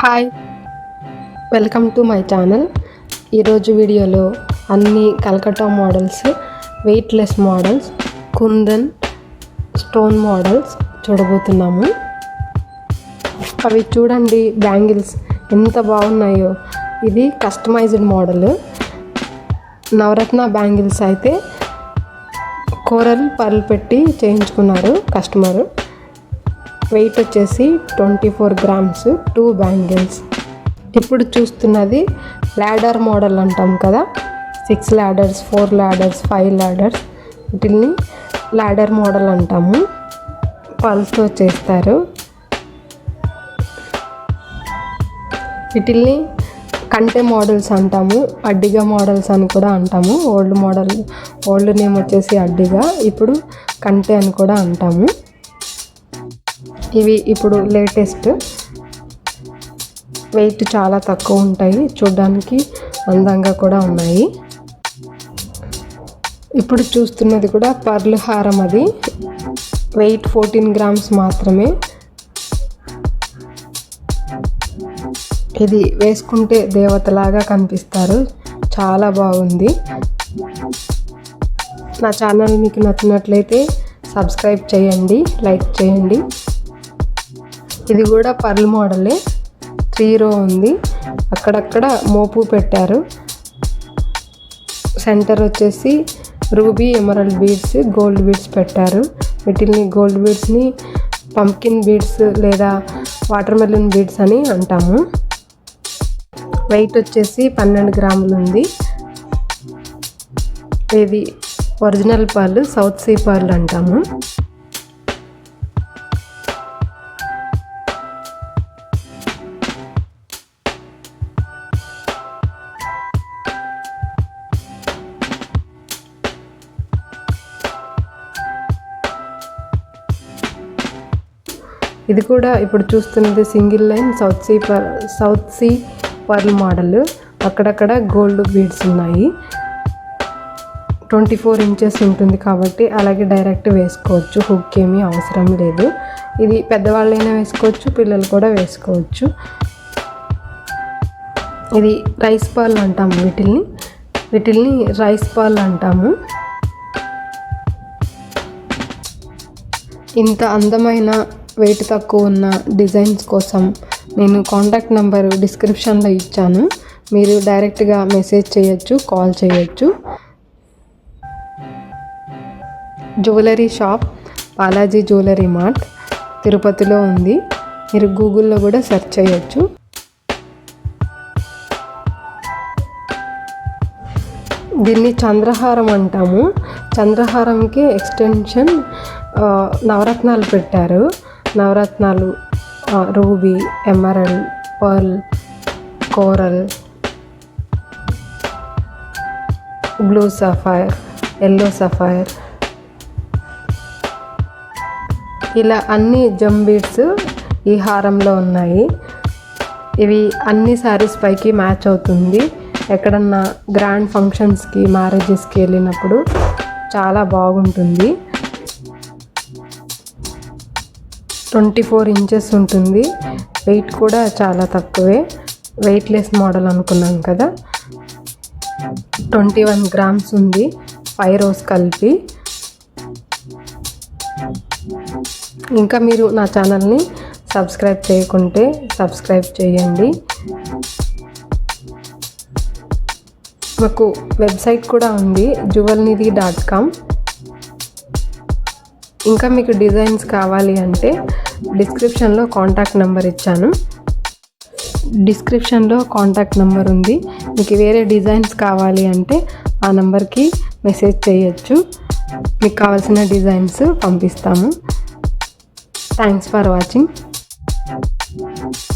Hi, welcome to my channel. ఈరోజు వీడియోలో అన్ని Calcutta models, weightless models, kundan stone models చూడబోతున్నాము. అవి చూడండి, బ్యాంగిల్స్ ఎంత బాగున్నాయో. ఇది కస్టమైజ్డ్ మోడల్. నవరత్న బ్యాంగిల్స్ అయితే కోరల్ పర్ల్ పెట్టి చేయించుకున్నారు కస్టమరు. వెయిట్ వచ్చేసి 24 grams, 2 బ్యాంగిల్స్. ఇప్పుడు చూస్తున్నది ల్యాడర్ మోడల్ అంటాం కదా, 6 ladders, 4 ladders, 5 ladders. వీటిని ల్యాడర్ మోడల్ అంటాము. పల్స్తో చేస్తారు. వీటిని కంటె మోడల్స్ అంటాము, అడ్డిగా మోడల్స్ అని కూడా అంటాము. ఓల్డ్ నేమ్ వచ్చేసి అడ్డిగా, ఇప్పుడు కంటె అని కూడా అంటాము. ఇవి ఇప్పుడు లేటెస్ట్. వెయిట్ చాలా తక్కువ ఉంటాయి, చూడడానికి అందంగా కూడా ఉన్నాయి. ఇప్పుడు చూస్తున్నది కూడా పర్ల్ హారం. అది వెయిట్ 14 grams మాత్రమే. ఇది వేసుకుంటే దేవతలాగా కనిపిస్తారు, చాలా బాగుంది. నా ఛానల్ మీకు నచ్చినట్లయితే సబ్స్క్రైబ్ చేయండి, లైక్ చేయండి. ఇది కూడా పర్ల్ మోడలే, 3 row ఉంది. అక్కడక్కడ మోపు పెట్టారు. సెంటర్ వచ్చేసి ruby, emerald beads, gold beads పెట్టారు. వీటిని గోల్డ్ బీడ్స్ని పంప్కిన్ బీడ్స్ లేదా వాటర్ మెలన్ బీడ్స్ అని అంటాము. వెయిట్ వచ్చేసి 12 grams ఉంది. ఇది original pearl, south sea pearl అంటాము. ఇది కూడా ఇప్పుడు చూస్తున్నది single line south sea pearl model. అక్కడక్కడ గోల్డ్ బీడ్స్ ఉన్నాయి. 24 inches ఉంటుంది కాబట్టి అలాగే డైరెక్ట్ వేసుకోవచ్చు, హుక్ ఏమీ అవసరం లేదు. ఇది పెద్దవాళ్ళైనా వేసుకోవచ్చు, పిల్లలు కూడా వేసుకోవచ్చు. ఇది రైస్ పర్ల్ అంటాము. వీటిల్ని రైస్ పర్ల్ అంటాము. ఇంత అందమైన వెయిట్ తక్కువ ఉన్న డిజైన్స్ కోసం నేను కాంటాక్ట్ నెంబర్ డిస్క్రిప్షన్లో ఇచ్చాను. మీరు డైరెక్ట్గా మెసేజ్ చేయొచ్చు, కాల్ చేయొచ్చు. Jewellery shop Balaji jewellery mart తిరుపతిలో ఉంది. మీరు గూగుల్లో కూడా సెర్చ్ చేయొచ్చు. దీన్ని చంద్రహారం అంటాము. చంద్రహారంకి ఎక్స్టెన్షన్ నవరత్నాలు పెట్టారు. నవరత్నాలు ruby, emerald, pearl, coral, blue sapphire, yellow sapphire, ఇలా అన్ని జమ్ బీడ్స్ ఈ హారంలో ఉన్నాయి. ఇవి అన్ని శారీస్ పైకి మ్యాచ్ అవుతుంది. ఎక్కడన్నా గ్రాండ్ ఫంక్షన్స్కి, మ్యారేజెస్కి వెళ్ళినప్పుడు చాలా బాగుంటుంది. 24 inches ఉంటుంది. వెయిట్ కూడా చాలా తక్కువే. వెయిట్లెస్ మోడల్ అనుకున్నాం కదా. 21 grams ఉంది, 5 rows కలిపి. ఇంకా మీరు నా ఛానల్ని సబ్స్క్రైబ్ చేయకుంటే సబ్స్క్రైబ్ చేయండి. మాకు వెబ్సైట్ కూడా ఉంది, jewelnidhi.com. ఇంకా మీకు డిజైన్స్ కావాలి అంటే డిస్క్రిప్షన్లో కాంటాక్ట్ నెంబర్ ఇచ్చాను. డిస్క్రిప్షన్లో కాంటాక్ట్ నెంబర్ ఉంది. మీకు వేరే డిజైన్స్ కావాలి అంటే ఆ నెంబర్కి మెసేజ్ చేయొచ్చు. మీకు కావాల్సిన డిజైన్స్ పంపిస్తాము. Thanks for watching.